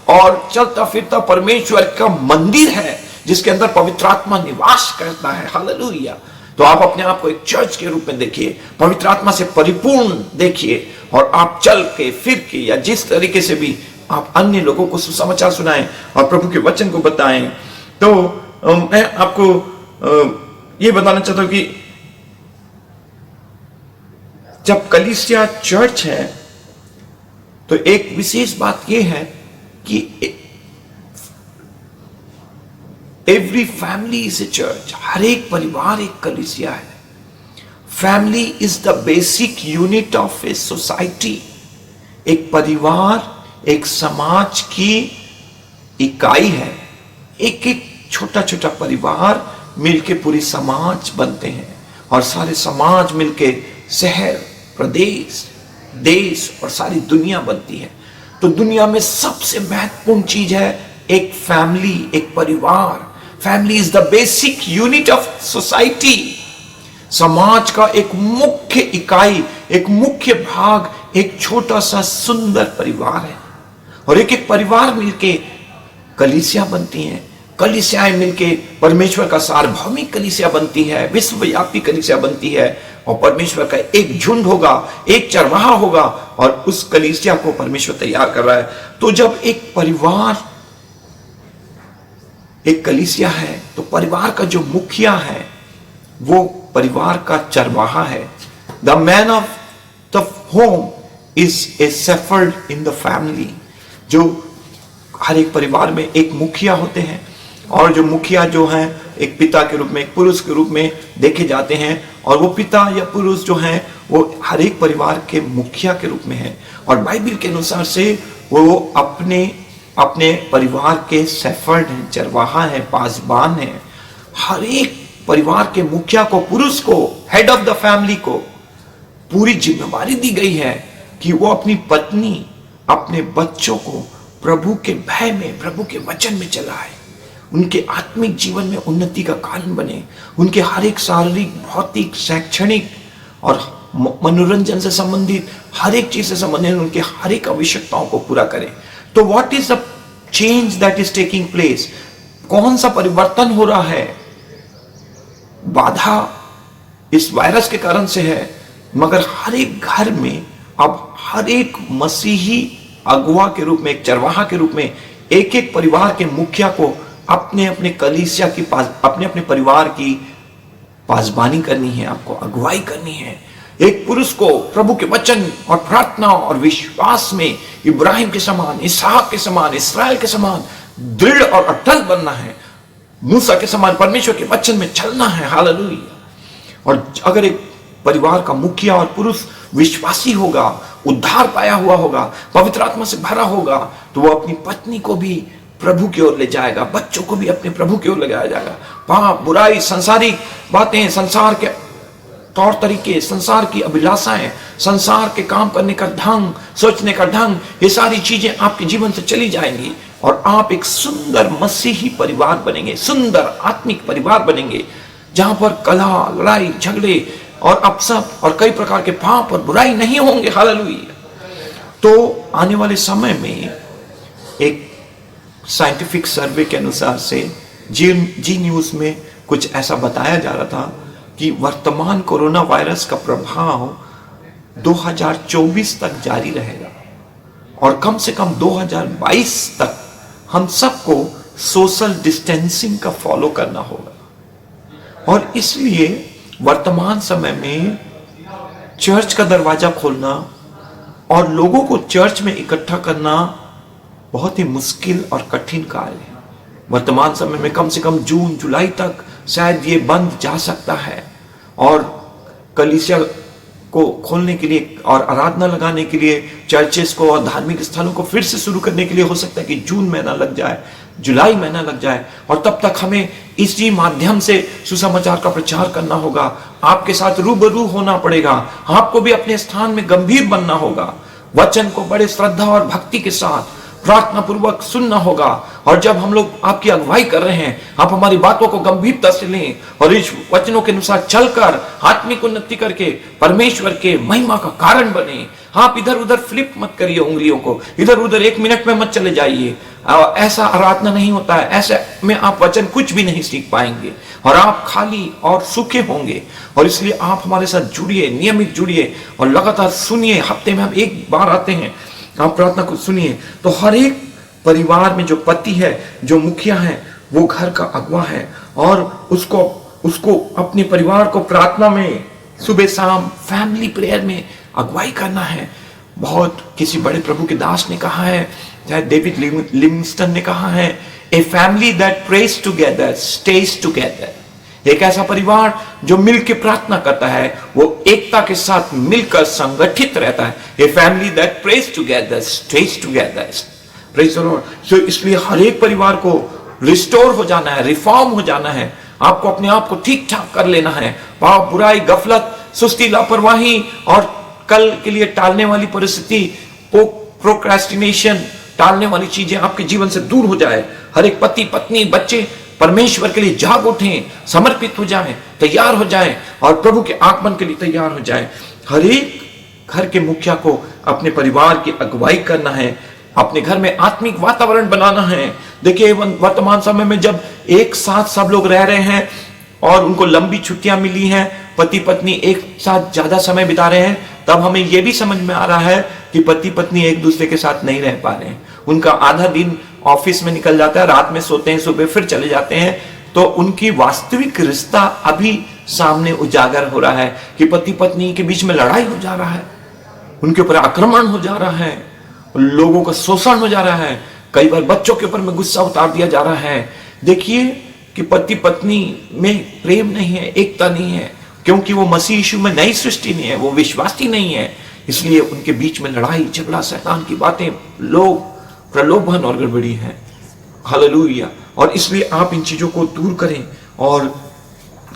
और चलता फिरता परमेश्वर का मंदिर है, जिसके अंदर पवित्र आत्मा निवास करता है। हालेलुया। तो आप अपने आप को एक चर्च के रूप में देखिए, पवित्र आत्मा से परिपूर्ण देखिए, और आप चल के फिर के या जिस तरीके से भी आप अन्य लोगों को सुसमाचार सुनाएं और प्रभु के वचन को बताएं। तो मैं आपको ये बताना चाहता हूं कि जब कलीसिया चर्च है तो एक विशेष बात यह है कि every family is a church. हर एक परिवार एक कलीसिया है। Family is the basic unit of a society. एक परिवार एक समाज की इकाई है। एक एक छोटा छोटा परिवार मिलके पूरी समाज बनते हैं, और सारे समाज मिलके शहर, प्रदेश, देश और सारी दुनिया बनती है। तो दुनिया में सबसे महत्वपूर्ण चीज है एक फैमिली, एक परिवार। Family is the basic unit of society. समाज का एक मुख्य इकाई, एक मुख्य भाग, एक छोटा सा सुंदर परिवार है, और एक एक परिवार मिलके कलीसिया बनती हैं। कलीसियाएं मिलके परमेश्वर का सार्वभौमिक कलीसिया बनती है, विश्वव्यापी कलीसिया बनती है, और परमेश्वर का एक झुंड होगा, एक चरवाहा होगा, और उस कलीसिया को परमेश्वर तैयार कर रहा है। तो जब एक परिवार एक कलीसिया है, तो परिवार का जो मुखिया है वो परिवार का चरवाहा है। The man of the home is a shepherd in the family. जो हर एक परिवार में एक मुखिया होते हैं, और जो मुखिया जो हैं एक पिता के रूप में, एक पुरुष के रूप में देखे जाते हैं, और वो पिता या पुरुष जो हैं वो हर एक परिवार के मुखिया के रूप में है। और बाइबल के अनुसार से वो अपने अपने परिवार के शेफर्ड हैं, चरवाहा हैं, पासबान हैं। हर एक परिवार के मुखिया को, पुरुष को, हेड ऑफ द फैमिली को पूरी जिम्मेवारी दी गई है कि वो अपनी पत्नी, अपने बच्चों को प्रभु के भय में, प्रभु के वचन में चलाए, उनके आत्मिक जीवन में उन्नति का कारण बने, उनके हर एक शारीरिक, भौतिक, शैक्षणिक और मनोरंजन से संबंधित हर एक चीज से संबंधित उनके हर एक आवश्यकताओं को पूरा करें। तो what is the change that is taking place? कौन सा परिवर्तन हो रहा है? बाधा इस वायरस के कारण से है, मगर हर एक घर में अब हर एक मसीही अगुवा के रूप में, एक चरवाहा के रूप में, एक एक परिवार के मुखिया को अपने अपने कलीसिया की अपने अपने परिवार की पासबानी करनी है, आपको अगुवाई करनी है। एक पुरुष को प्रभु के वचन और प्रार्थना और विश्वास में इब्राहिम के समान, इसहाक के समान, इस्राएल के समान दृढ़ और अटल बनना है। मूसा के समान परमेश्वर के वचन में चलना है। हालेलुया। और अगर एक परिवार का मुखिया और पुरुष विश्वासी होगा, उद्धार पाया हुआ होगा, पवित्र आत्मा से भरा होगा, तो वो अपनी पत्नी को भी प्रभु की ओर ले जाएगा, बच्चों को भी अपने प्रभु की ओर ले जाएगा। पाप, बुराई, संसारिक बातें, संसार के तौर तरीके, संसार की अभिलाषाएं, संसार के काम करने का ढंग, सोचने का ढंग, ये सारी चीजें आपके जीवन से चली जाएंगी और आप एक सुंदर मसीही परिवार बनेंगे, सुंदर आत्मिक परिवार बनेंगे, जहां पर कलह, लड़ाई, झगड़े और अपशब्द और कई प्रकार के पाप और बुराई नहीं होंगे। हालेलुया। तो आने वाले समय में एक साइंटिफिक सर्वे के अनुसार से जी न्यूज में कुछ ऐसा बताया जा रहा था कि वर्तमान कोरोना वायरस का प्रभाव 2024 तक जारी रहेगा और कम से कम 2022 तक हम सबको सोशल डिस्टेंसिंग का फॉलो करना होगा। और इसलिए वर्तमान समय में चर्च का दरवाजा खोलना और लोगों को चर्च में इकट्ठा करना बहुत ही मुश्किल और कठिन कार्य है। वर्तमान समय में कम से कम जून जुलाई तक शायद ये बंद जा सकता है और कलीसिया को खोलने के लिए और आराधना लगाने के लिए चर्चेस को और धार्मिक स्थलों को फिर से शुरू करने के लिए हो सकता है कि जून महीना लग जाए, जुलाई महीना लग जाए। और तब तक हमें इसी माध्यम से सुसमाचार का प्रचार करना होगा, आपके साथ रूबरू होना पड़ेगा, आपको भी अपने स्थान में गंभीर बनना होगा, वचन को बड़े श्रद्धा और भक्ति के साथ प्रार्थना पूर्वक सुनना होगा। और जब हम लोग आपकी अगुवाई कर रहे हैं, आप हमारी बातों को गंभीरता से लें और इस वचनों के अनुसार चलकर आत्मिक उन्नति करके परमेश्वर के महिमा का कारण बने। आप इधर उधर फ्लिप मत करिए उंगलियों को, इधर उधर 1 मिनट में मत चले जाइए। ऐसा आराधना नहीं होता है, ऐसे में आप वचन कुछ भी नहीं सीख पाएंगे और आप खाली और सूखे होंगे। और इसलिए आप हमारे साथ जुड़िए, नियमित जुड़िए और लगातार सुनिए। हफ्ते में हम 1 बार आते हैं, आप प्रार्थना को सुनिए। तो हर एक परिवार में जो पति है, जो मुखिया है, वो घर का अगुवा है और उसको अपने परिवार को प्रार्थना में सुबह शाम फैमिली प्रेयर में अगुवाई करना है। बहुत किसी बड़े प्रभु के दास ने कहा है, चाहे डेविड लिविंगस्टन ने कहा है, a family that praise together stays together. एक ऐसा परिवार जो मिलकर प्रार्थना करता है, वो एकता के साथ मिलकर संगठित रहता है। A family that praise together stays together. Praise the Lord. So इसलिए हर एक परिवार को रिस्टोर हो जाना है, रिफॉर्म हो जाना है। आपको अपने आप को ठीक ठाक कर लेना है। पाप, बुराई, गफलत, सुस्ती, लापरवाही और कल के लिए टालने वाली परिस्थिति, प्रोक्रेस्टिनेशन, टालने वाली चीजें आपके जीवन से दूर हो जाए। हर एक पति, पत्नी, बच्चे परमेश्वर के लिए जाग उठें, समर्पित हो जाएं, तैयार हो जाएं और प्रभु के आगमन के लिए तैयार हो जाएं। हर एक घर के मुखिया को अपने परिवार की अगुवाई करना है, अपने घर में आत्मिक वातावरण बनाना है। देखिए वर्तमान समय में जब एक साथ सब लोग रह रहे हैं और उनको लंबी छुट्टियां मिली हैं, पति पत्नी एक साथ ज्यादा समय बिता रहे हैं, तब हमें यह भी समझ में आ रहा है कि पति पत्नी एक दूसरे के साथ नहीं रह पा रहे हैं। उनका आधा दिन ऑफिस में निकल जाता है, रात में सोते हैं, सुबह फिर चले जाते हैं। तो उनकी वास्तविक रिश्ता अभी सामने उजागर हो रहा है कि पति पत्नी के बीच में लड़ाई हो जा रहा है, उनके ऊपर आक्रमण हो जा रहा है, लोगों का शोषण हो जा रहा है, कई बार बच्चों के ऊपर में गुस्सा उतार दिया जा रहा है। देखिए कि पति पत्नी में प्रेम नहीं है, एकता नहीं है, क्योंकि वो मसीह यीशु में नई सृष्टि नहीं है, वो विश्वासी नहीं है। इसलिए उनके बीच में लड़ाई झगड़ा, शैतान की बातें, लोग प्रलोभन और गड़बड़ी है। हालेलुया। और इसलिए आप इन चीजों को दूर करें और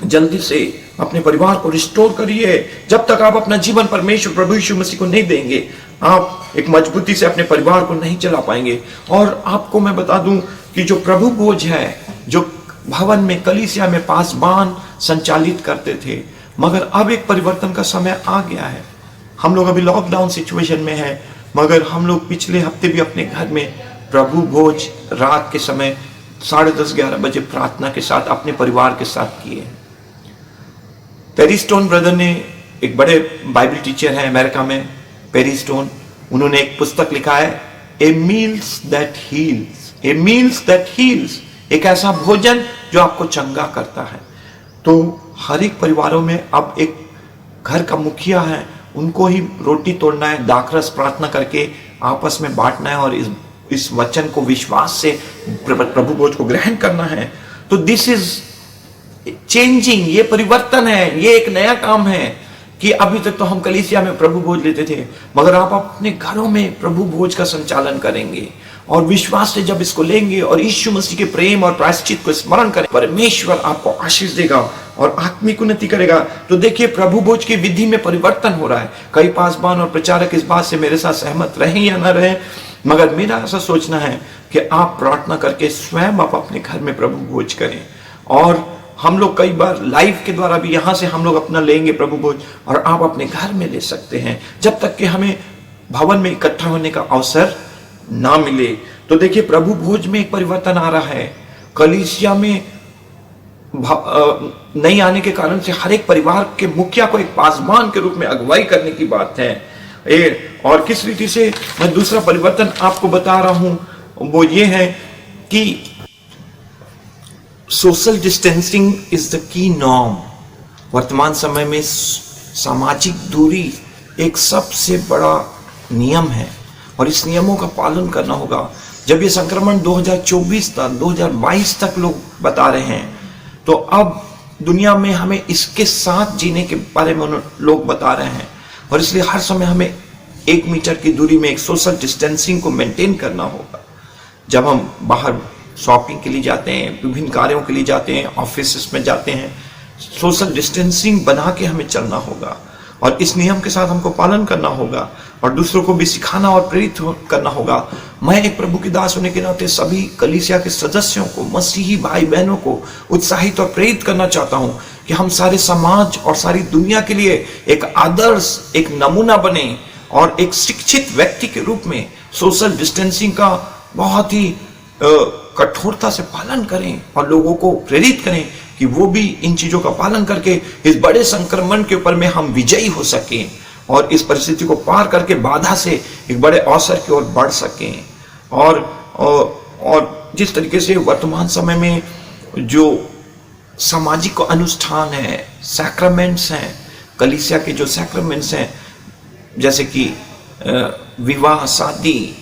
जल्दी से अपने परिवार को रिस्टोर करिए। जब तक आप अपना जीवन परमेश्वर प्रभु यीशु मसीह को नहीं देंगे, आप एक मजबूती से अपने परिवार को नहीं चला पाएंगे। और आपको मैं बता दूं कि जो प्रभु भोज है, जो भवन में, कलीसिया में पासबान संचालित करते थे, मगर अब एक परिवर्तन का समय आ गया है। हम लोग अभी लॉकडाउन सिचुएशन में है, मगर हम लोग पिछले हफ्ते भी अपने घर में प्रभु भोज रात के समय 10:30-11 बजे प्रार्थना के साथ अपने परिवार के साथ किए। पेरी स्टोन ब्रदर ने, एक बड़े बाइबल टीचर हैं अमेरिका में, पेरी स्टोन, उन्होंने एक पुस्तक लिखा है, a meals that heals. A meals that heals, एक ऐसा भोजन जो आपको चंगा करता है। तो हर एक परिवारों में अब एक घर का मुखिया है, उनको ही रोटी तोड़ना है, दाखरस प्रार्थना करके आपस में बांटना है और इस वचन को विश्वास से प्रभु भोज को ग्रहण करना है। तो दिस इज चेंजिंग, ये परिवर्तन है, ये एक नया काम है। कि अभी तक तो हम कलीसिया में प्रभु भोज लेते थे, मगर आप अपने घरों में प्रभु भोज का संचालन करेंगे और विश्वास से जब इसको लेंगे और यीशु मसीह के प्रेम और प्रायश्चित को स्मरण करें, परमेश्वर आपको आशीष देगा और आत्मिक उन्नति करेगा। तो देखिए, प्रभु भोज की विधि में परिवर्तन हो रहा है। कई पासवान और प्रचारक इस बात से मेरे साथ सहमत रहे या न रहे, मगर मेरा ऐसा सोचना है कि आप प्रार्थना करके स्वयं आप अपने घर में प्रभु भोज करें। और हम लोग कई बार लाइव के द्वारा भी यहाँ से हम लोग अपना लेंगे प्रभु भोज, और आप अपने घर में ले सकते हैं जब तक कि हमें भवन में इकट्ठा होने का अवसर ना मिले। तो देखिए, प्रभु भोज में एक परिवर्तन आ रहा है। कलीसिया में नहीं आने के कारण से हर एक परिवार के मुखिया को एक पासवान के रूप में अगुवाई करने की बात है। और किस रीति से मैं दूसरा परिवर्तन आपको बता रहा हूं, वो ये है कि social distancing is the key norm. वर्तमान समय में सामाजिक दूरी एक सबसे बड़ा नियम है और इस नियमों का पालन करना होगा। जब ये संक्रमण 2024 तक 2022 तक लोग बता रहे हैं, तो अब दुनिया में हमें इसके साथ जीने के बारे में लोग बता रहे हैं, और इसलिए हर समय हमें 1 मीटर की दूरी में एक सोशल डिस्टेंसिंग को मेंटेन करना होगा। जब हम बाहर शॉपिंग के लिए जाते हैं, विभिन्न कार्यों के लिए जाते हैं, ऑफिस में जाते हैं, सोशल डिस्टेंसिंग बना के हमें चलना होगा और इस नियम के साथ हमको पालन करना होगा और दूसरों को भी सिखाना और प्रेरित करना होगा। मैं एक प्रभु की दास होने के नाते सभी कलीसिया के सदस्यों को, मसीही भाई बहनों को उत्साहित और प्रेरित करना चाहता हूं कि हम सारे समाज और सारी दुनिया के लिए एक आदर्श, एक नमूना बने और एक शिक्षित व्यक्ति के रूप में सोशल डिस्टेंसिंग का बहुत ही कठोरता से पालन करें और लोगों को प्रेरित करें कि वो भी इन चीजों का पालन करके इस बड़े संक्रमण के ऊपर में हम विजयी हो सकें और इस परिस्थिति को पार करके बाधा से एक बड़े अवसर की ओर बढ़ सकें। और जिस तरीके से वर्तमान समय में जो सामाजिक अनुष्ठान है, सैक्रामेंट्स हैं, कलीसिया के जो सैक्रामेंट्स हैं, जैसे कि विवाह, शादी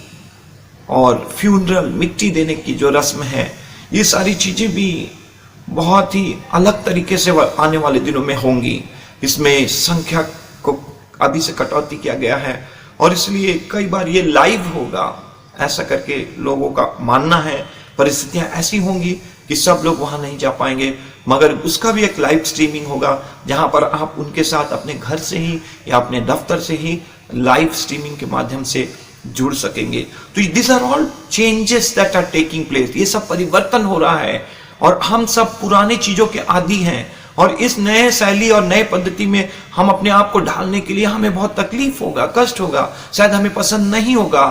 और फ्यूनरल, मिट्टी देने की जो रस्म है, ये सारी चीजें भी बहुत ही अलग तरीके से आने वाले दिनों में होंगी। इसमें संख्या को अभी से कटौती किया गया है और इसलिए कई बार ये लाइव होगा, ऐसा करके लोगों का मानना है। परिस्थितियां ऐसी होंगी कि सब लोग वहां नहीं जा पाएंगे, मगर उसका भी एक लाइव स्ट्रीमिंग होगा जहां पर आप उनके साथ अपने घर से ही या अपने दफ्तर से ही लाइव स्ट्रीमिंग के माध्यम से जुड़ सकेंगे। तो this are all changes that are taking place. ये सब परिवर्तन हो रहा है और हम सब पुरानी चीजों के आदी हैं और इस नए शैली और नए पद्धति में हम अपने आप को ढालने के लिए हमें बहुत तकलीफ होगा, कष्ट होगा, शायद हमें पसंद नहीं होगा।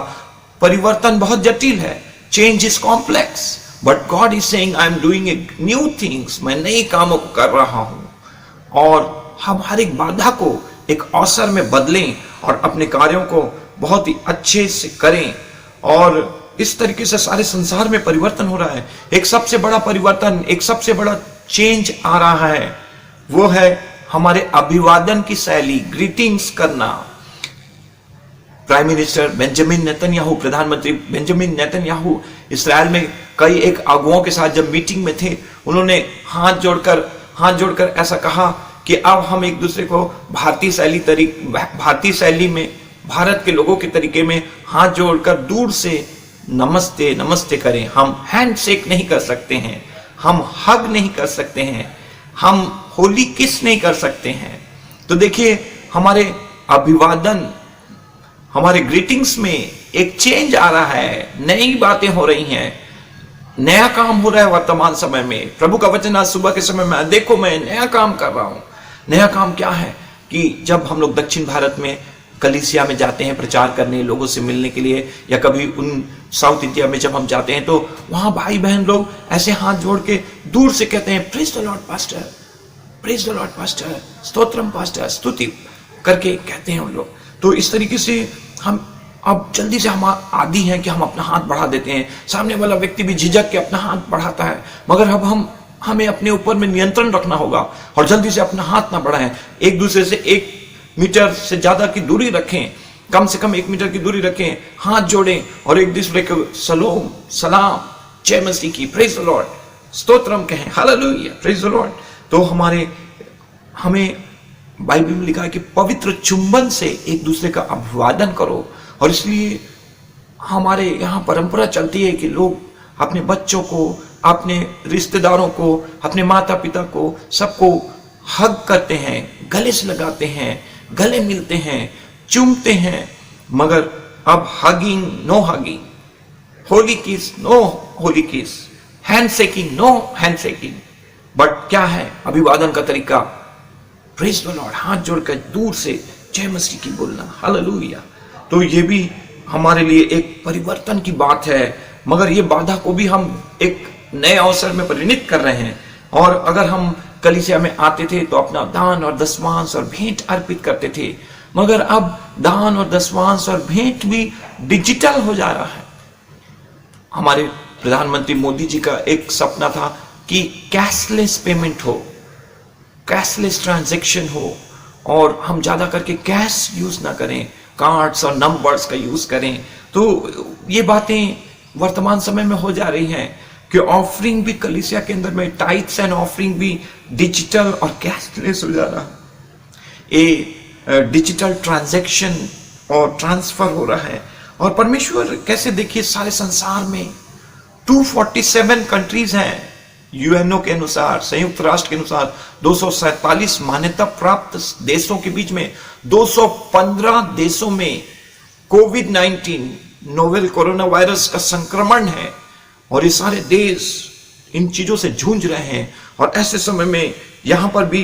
परिवर्तन बहुत जटिल है, change is complex, but God is saying I am doing a new things. मैं नए कामों को कर रहा हूं और हम हर एक बाधा को एक अवसर में बदलें और अपने कार्यों को बहुत ही अच्छे से करें। और इस तरीके से सारे संसार में परिवर्तन हो रहा है। एक सबसे बड़ा परिवर्तन, एक सबसे बड़ा चेंज आ रहा है, वो है हमारे अभिवादन की शैली, ग्रीटिंग्स करना। प्राइम मिनिस्टर बेंजामिन नेतन्याहू, प्रधानमंत्री बेंजामिन नेतन्याहू इस्राएल में कई एक अगुओं के साथ जब मीटिंग में थे, उन्होंने हाथ जोड़कर ऐसा कहा कि अब हम एक दूसरे को भारतीय शैली में, भारत के लोगों के तरीके में हाथ जोड़कर दूर से नमस्ते नमस्ते करें। हम हैंड शेक नहीं कर सकते हैं, हम हग नहीं कर सकते हैं, हम होली किस नहीं कर सकते हैं। तो देखिए, हमारे अभिवादन, हमारे ग्रीटिंग्स में एक चेंज आ रहा है, नई बातें हो रही हैं, नया काम हो रहा है वर्तमान समय में। प्रभु का वचन आज सुबह के समय में, देखो मैं नया काम कर रहा हूं। नया काम क्या है कि जब हम लोग दक्षिण भारत में कलीसिया में जाते हैं प्रचार करने, लोगों से मिलने के लिए, या कभी उन साउथ इंडिया में जब हम जाते हैं तो वहां भाई बहन लोग ऐसे हाथ जोड़ के दूर से कहते हैं praise the Lord pastor, praise the Lord pastor, stotram pastor, स्तुति करके कहते हैं उन लोग। तो इस तरीके से हम अब जल्दी से हम आदी हैं कि हम अपना हाथ बढ़ा देते हैं। सामने वाला व्यक्ति भी झिझक के अपना हाथ बढ़ाता है, मगर अब हमें अपने ऊपर में नियंत्रण रखना होगा और जल्दी से अपना हाथ ना बढ़ाएं। एक दूसरे से 1 मीटर से ज्यादा की दूरी रखें, कम से कम 1 मीटर की दूरी रखें, हाथ जोड़ें और एक दूसरे को सलोम, सलाम, जय मसीह की, प्रेज द लॉर्ड, स्तोत्रम कहें, हालेलुया, प्रेज द लॉर्ड। तो हमें बाइबल में लिखा है कि पवित्र चुंबन से एक दूसरे का अभिवादन करो। और इसलिए हमारे यहाँ परंपरा चलती है कि लोग अपने बच्चों को, अपने रिश्तेदारों को, अपने माता पिता को, सबको हग करते हैं, गले से लगाते हैं, गले मिलते हैं, चूमते हैं। मगर अब हगिंग, नो हगिंग, होली किस, no holy kiss, hand shaking, no hand shaking. But क्या है अभिवादन का तरीका? प्रेज द लॉर्ड, हाथ जोड़कर दूर से जय मसीह की बोलना, हालेलुया। तो ये भी हमारे लिए एक परिवर्तन की बात है, मगर ये बाधा को भी हम एक नए अवसर में परिणित कर रहे हैं। और अगर हम कलीसिया में आते थे तो अपना दान और दशमांश और भेंट अर्पित करते थे, मगर अब दान और दशमांश और भेंट भी डिजिटल हो जा रहा है। हमारे प्रधानमंत्री मोदी जी का एक सपना था कि कैशलेस पेमेंट हो, कैशलेस ट्रांजैक्शन हो, और हम ज्यादा करके कैश यूज ना करें, कार्ड्स और नंबर्स का यूज करें। तो ये बातें वर्तमान समय में हो जा रही हैं कि ऑफरिंग भी कलीसिया के अंदर में, टाइट्स एंड ऑफरिंग भी डिजिटल और कैशलेस हो जा रहा है। ये डिजिटल ट्रांजैक्शन और ट्रांसफर हो रहा है। और परमेश्वर कैसे, देखिए सारे संसार में 247 कंट्रीज हैं यूएनओ के अनुसार, संयुक्त राष्ट्र के अनुसार 247 मान्यता प्राप्त देशों के बीच में 215 देशों में कोविड-19 नोवेल कोरोना वायरस का संक्रमण है। और ये सारे देश इन चीजों से जूझ रहे हैं। और ऐसे समय में यहां पर भी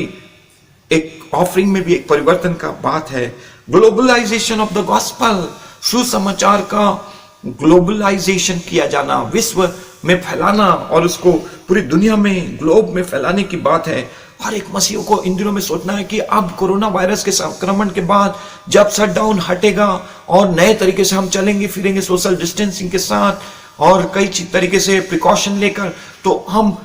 एक ऑफरिंग में भी एक परिवर्तन का बात है। ग्लोबलाइजेशन ऑफ द गॉस्पेल, सुसमाचार का ग्लोबलाइजेशन किया जाना, विश्व में फैलाना और उसको पूरी दुनिया में, ग्लोब में फैलाने की बात है। हर एक मसीह को इन दिनों में सोचना है कि अब कोरोना वायरस के संक्रमण के बाद जब शटडाउन हटेगा और नए तरीके से हम चलेंगे फिरेंगे सोशल डिस्टेंसिंग के साथ और कई तरीके से प्रिकॉशन लेकर, तो हम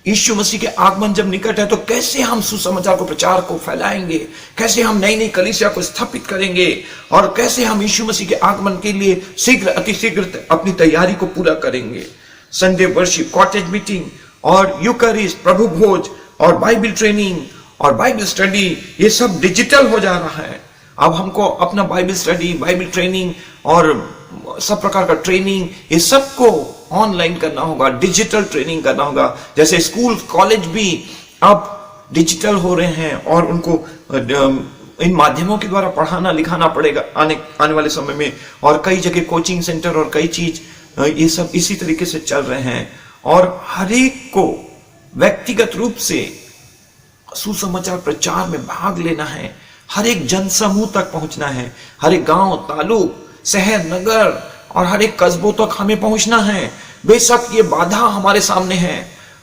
यीशु मसीह के आगमन जब निकट है तो कैसे हम सुसमाचार को, प्रचार को फैलाएंगे, कैसे हम नई नई कलीसिया को स्थापित करेंगे और कैसे हम यीशु मसीह के आगमन के लिए शीघ्र अतिशीघ्र अपनी तैयारी को पूरा करेंगे। संडे वर्शिप, कॉटेज मीटिंग और यूकरिस्ट, प्रभु भोज और बाइबल ट्रेनिंग और बाइबल स्टडी, ये सब डिजिटल हो जा रहा है। अब हमको अपना बाइबल स्टडी, बाइबल ट्रेनिंग और सब प्रकार का ट्रेनिंग, ये सबको ऑनलाइन करना होगा, डिजिटल ट्रेनिंग करना होगा। जैसे स्कूल कॉलेज भी अब डिजिटल हो रहे हैं और उनको इन माध्यमों के द्वारा पढ़ाना लिखाना पड़ेगा आने वाले समय में। और कई जगह कोचिंग सेंटर और कई चीज, ये सब इसी तरीके से चल रहे हैं। और हर एक को व्यक्तिगत रूप से सुसमाचार प्रचार में भाग लेना है, हर एक जनसमूह तक पहुंचना है, हर एक गांव, तालुक, शहर, नगर और हर एक कस्बों तक हमें पहुंचना है। बेशक ये बाधा हमारे सामने है,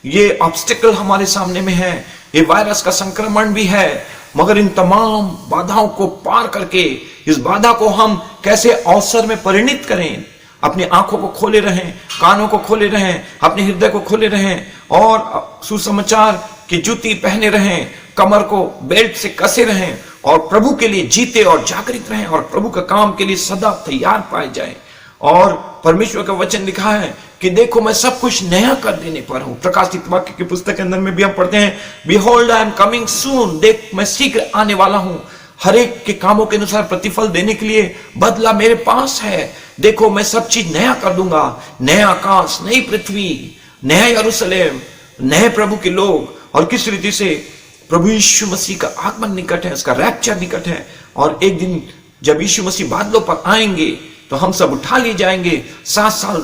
ये ऑब्स्टिकल हमारे सामने में है, ये वायरस का संक्रमण भी है, मगर इन तमाम बाधाओं को पार करके इस बाधा को हम कैसे अवसर में परिणित करें। अपनी आंखों को खोले रहें, कानों को खोले रहें, अपने हृदय को खोले रहें और सुसमाचार की जूती पहने रहें, कमर को बेल्ट से कसे रहें और प्रभु के लिए जीते और जागृत रहें और प्रभु का काम के लिए सदा तैयार पाए जाएं। और परमेश्वर का वचन लिखा है कि देखो मैं सब कुछ नया कर देने पर हूं। प्रकाशित वाक्य की पुस्तक के अंदर में भी हम पढ़ते हैं, behold I am coming soon, देख मैं शीघ्र आने वाला हूं, हर एक के कामों के अनुसार प्रतिफल देने के लिए बदला मेरे पास है। देखो मैं सब चीज नया कर दूंगा, नया आकाश, नई पृथ्वी, नया यरूशलेम, नए प्रभु के लोग। और किस रीति से प्रभु यीशु मसीह का आगमन निकट है, उसका रैप्चर निकट है। और एक दिन जब यीशु मसीह बादलों पर आएंगे तो हम सब उठा लिए जाएंगे। 7 साल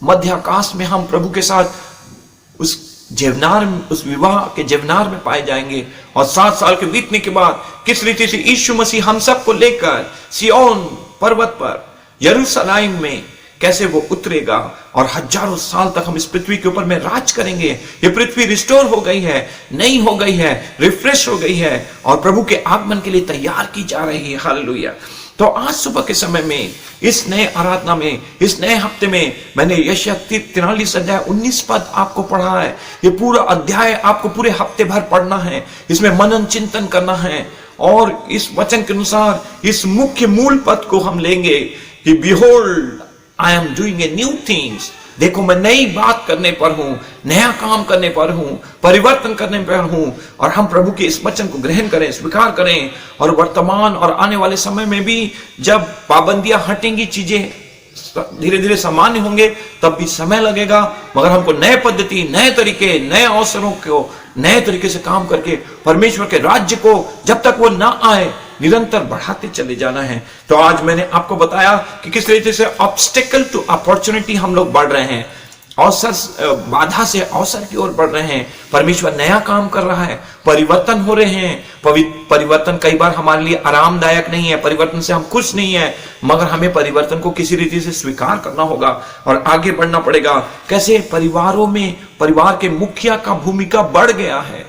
मध्य आकाश में हम प्रभु के साथ उस जेवनार, उस विवाह के जेवनार में पाए जाएंगे। और 7 साल के बीतने के बाद किस रीति से यीशु मसीह हम सबको लेकर सिय्योन पर्वत पर, यरूशलेम में कैसे वो उतरेगा और हजारों साल तक हम इस पृथ्वी के ऊपर में राज करेंगे। ये पृथ्वी रिस्टोर हो गई है, नई हो गई है, रिफ्रेश हो गई है और प्रभु के आगमन के लिए तैयार की जा रही है। हालेलुया। तो आज सुबह के समय में, इस नए आराधना में, इस नए हफ्ते में मैंने यशायाह 43 अध्याय 19 पद आपको पढ़ा है। ये पूरा अध्याय आपको पूरे हफ्ते भर पढ़ना है, इसमें मनन चिंतन करना है। और इस वचन के अनुसार इस मुख्य मूल पद को हम लेंगे कि behold I am doing a new things, देखो मैं नई बात करने पर हूं, नया काम करने पर हूं, परिवर्तन करने पर हूं। और हम प्रभु के इस वचन को ग्रहण करें, स्वीकार करें, और वर्तमान और आने वाले समय में भी जब पाबंदियां हटेंगी, चीजें धीरे धीरे सामान्य होंगे, तब भी समय लगेगा, मगर हमको नए पद्धति, नए तरीके, नए अवसरों को नए तरीके से काम करके परमेश्वर के राज्य को जब तक वो ना आए निरंतर बढ़ाते चले जाना है। तो आज मैंने आपको बताया कि किस तरीके से ऑब्स्टेकल टू अपॉर्चुनिटी हम लोग बढ़ रहे हैं, अवसर, बाधा से अवसर की ओर बढ़ रहे हैं। परमेश्वर नया काम कर रहा है, परिवर्तन हो रहे हैं। परिवर्तन कई बार हमारे लिए आरामदायक नहीं है, परिवर्तन से हम खुश नहीं है, मगर हमें परिवर्तन को किसी रीति से स्वीकार करना होगा और आगे बढ़ना पड़ेगा। कैसे परिवारों में परिवार के मुखिया का भूमिका बढ़ गया है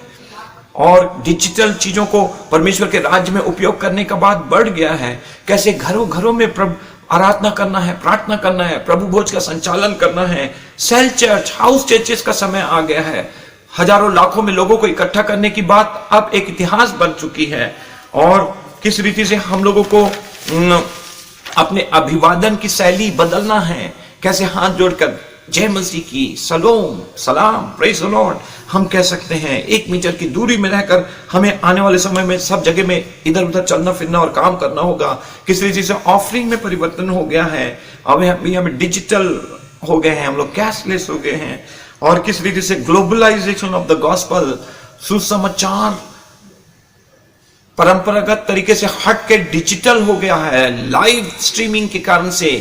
और डिजिटल चीजों को परमेश्वर के राज्य में उपयोग करने का बात बढ़ गया है। कैसे घरों घरों में प्रभु आराधना करना है, प्रार्थना करना है, प्रभु भोज का संचालन करना है। सेल चर्च, हाउस चर्चेस का समय आ गया है। हजारों लाखों में लोगों को इकट्ठा करने की बात अब एक इतिहास बन चुकी है। और किस रीति से हम लोगों को अपने अभिवादन की शैली बदलना है, कैसे हाथ जोड़कर जय मसीह की, सलोम, सलाम, प्रेज द लॉर्ड हम कह सकते हैं। 1 मीटर की दूरी में रहकर हमें आने वाले समय में सब जगह में इधर उधर चलना फिरना और काम करना होगा। किस तरीके से ऑफरिंग में परिवर्तन हो गया है, हमें डिजिटल हो गए हैं, हम लोग कैशलेस हो गए हैं। और किस रीति से ग्लोबलाइजेशन ऑफ द गॉस्पल, सुसमाचार परंपरागत तरीके से हट के डिजिटल हो गया है। लाइव स्ट्रीमिंग के कारण से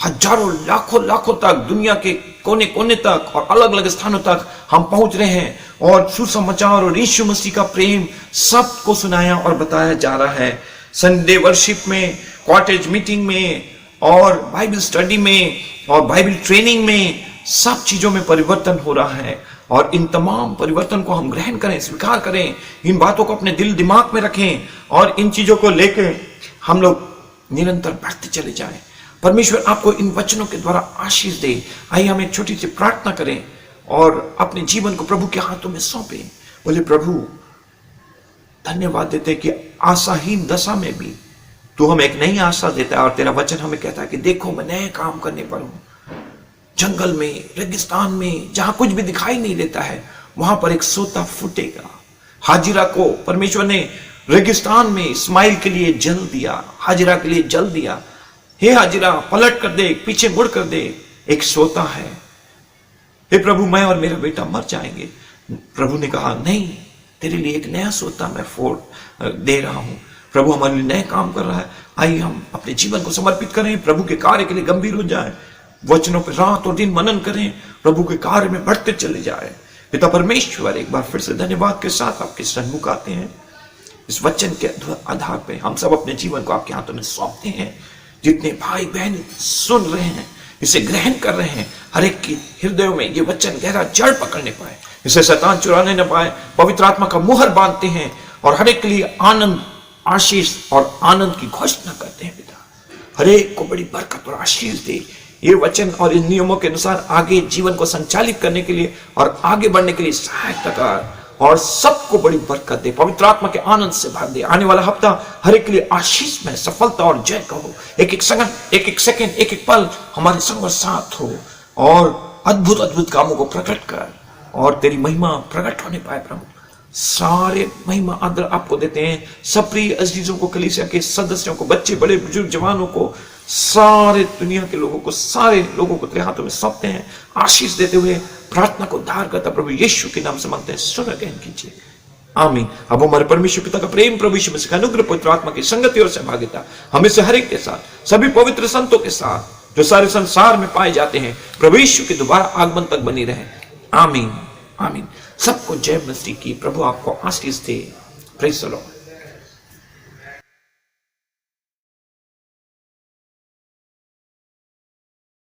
हजारों लाखों तक, दुनिया के कोने कोने तक और अलग अलग स्थानों तक हम पहुंच रहे हैं और सुसमाचार और यीशु मसीह का प्रेम सबको सुनाया और बताया जा रहा है। संडे वर्शिप में, कॉटेज मीटिंग में और बाइबल स्टडी में और बाइबल ट्रेनिंग में, सब चीजों में परिवर्तन हो रहा है। और इन तमाम परिवर्तन को हम ग्रहण करें, स्वीकार करें, इन बातों को अपने दिल दिमाग में रखें और इन चीजों को लेकर हम लोग निरंतर बढ़ते चले जाएं। परमेश्वर आपको इन वचनों के द्वारा आशीष दे। आइए हम एक छोटी सी प्रार्थना करें और अपने जीवन को प्रभु के हाथों में सौंपें। बोले प्रभु धन्यवाद देते कि आशाहीन दशा में भी तू हमें एक नई आशा देता है और तेरा वचन हमें कहता है कि देखो मैं नए काम करने पर हूं। जंगल में, रेगिस्तान में, जहां कुछ भी दिखाई नहीं देता है, वहां पर एक सोता फूटेगा। हाजिरा को परमेश्वर ने रेगिस्तान में इस्माइल के लिए जल दिया, हाजिरा के लिए जल दिया। हे हाजिरा पलट कर देख, पीछे मुड़ कर देख, एक सोता है। हे प्रभु मैं और मेरा बेटा मर जाएंगे। प्रभु ने कहा नहीं, तेरे लिए एक नया सोता मैं दे रहा हूं। प्रभु हमारे लिए नए काम कर रहा है। आइए हम अपने जीवन को समर्पित करें, प्रभु के कार्य के लिए गंभीर हो जाए, वचनों पर रात और दिन मनन करें, प्रभु के कार्य में बढ़ते चले जाए। पिता परमेश्वर एक बार फिर से धन्यवाद के साथ आपके सन्मुख आते हैं। इस वचन के आधार पर हम सब अपने जीवन को आपके हाथों में सौंपते हैं। जितने भाई बहन सुन रहे हैं, इसे ग्रहण कर रहे हैं, हर एक की हृदयों में ये वचन गहरा जड़ पकड़ने पाए, इसे शैतान चुराने न पाए। पवित्र आत्मा का मुहर बांधते हैं और हर एक के लिए आनंद, आशीष और आनंद की घोषणा करते हैं। पिता हर एक को बड़ी बरकत और आशीष दे। ये वचन और इन नियमों के अनुसार आगे जीवन को संचालित करने के लिए और आगे बढ़ने के लिए सहायता कर और सबको बड़ी बरकत दे। पवित्र आत्मा के आनंद से भर दे। आने वाला हफ्ता हर एक के लिए आशीष में, सफलता और जय का हो। एक एक सेकंड, एक एक पल हमारे संग और साथ हो और अद्भुत कामों को प्रकट कर और तेरी महिमा प्रकट होने पाए। प्रभु सारे महिमा आदर आपको देते हैं। सब प्रिय अजीजों को, कलीसिया के सदस्यों को, बच्चे बड़े बुजुर्ग जवानों को, सारे दुनिया के लोगों को, सारे लोगों को तेरे हाथों में सौंपते हैं। आशीष देते हुए प्रार्थना को धार करता प्रभु यीशु के नाम से मांगते हैं, सुन ग्रहण कीजिए, आमीन। अब हमारे परमेश्वर पिता का प्रेम, प्रभु यीशु मसीह का अनुग्रह, पवित्र आत्मा की संगति और सहभागिता हमें से हर एक के साथ, सभी पवित्र संतों के साथ जो सारे संसार में पाए जाते हैं, प्रभु यीशु के दोबारा आगमन तक बनी रहे, आमीन आमीन। सबको जय मसीह की। प्रभु आपको आशीष दे। Praise the Lord.